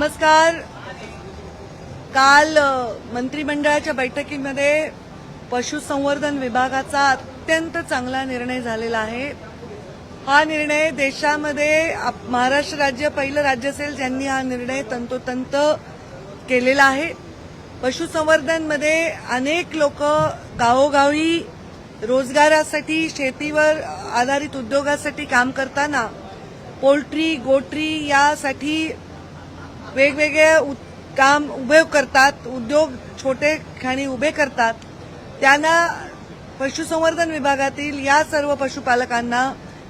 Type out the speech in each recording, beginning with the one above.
नमस्कार। काल मंत्रिमंडळाच्या बैठकीमध्ये पशुसंवर्धन विभागाचा अत्यंत चांगला निर्णय झालेला आहे। हा निर्णय देशामध्ये महाराष्ट्र राज्य पहिलं राज्य असेल ज्यांनी हा निर्णय तंतोतंत केलेला आहे। पशुसंवर्धनमध्ये अनेक लोक गावोगावी रोजगारासाठी शेतीवर आधारित उद्योगासाठी काम करताना पोल्ट्री गोट्री यासाठी वेगवेगळे काम उभे करतात, उद्योग छोटे खाणी उभे करतात। त्यांना पशुसंवर्धन विभागातील या सर्व पशुपालकांना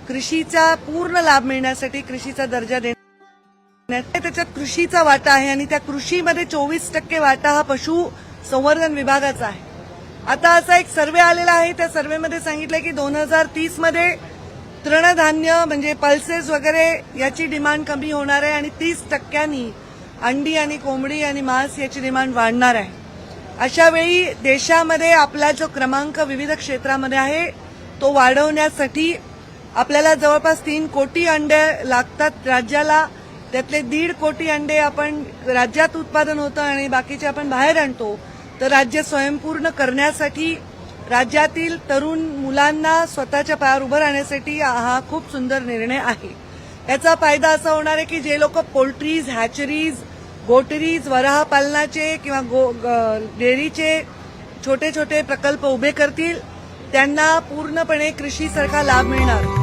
कृषीचा पूर्ण लाभ मिळण्यासाठी कृषीचा दर्जा देण्यात त्याच्यात कृषीचा वाटा आहे आणि त्या कृषीमध्ये 24% वाटा हा पशुसंवर्धन विभागाचा आहे। आता असा एक सर्वे आलेला आहे, त्या सर्वेमध्ये सांगितलं की 2030 मध्ये तृणधान्य म्हणजे पल्सेस वगैरे याची डिमांड कमी होणार आहे आणि 30% अंडी आणि कोंबडी आणि मांस याची डिमांड वाढणार आहे। अशा वेळी देशामध्ये आपला जो क्रमांक विविध क्षेत्रामध्ये आहे तो वाढवण्यासाठी आपल्याला जवळपास 3 कोटी अंडे लागतात राज्याला। त्यातले 1.5 कोटी अंडे आपण राज्यात उत्पादन होतं आणि बाकीचे आपण बाहेर आणतो। तर राज्य स्वयंपूर्ण करण्यासाठी राज्यातील तरुण मुलांना स्वतःच्या पायावर उभं राहण्यासाठी हा खूप सुंदर निर्णय आहे। याचा फायदा असा होणार आहे की जे लोक पोल्ट्रीज, हॅचरीज, गोटरीज, वराह पालनाचे किंवा डेअरीचे छोटे छोटे प्रकल्प उभे करतील त्यांना पूर्णपणे कृषीसारखा लाभ मिळणार।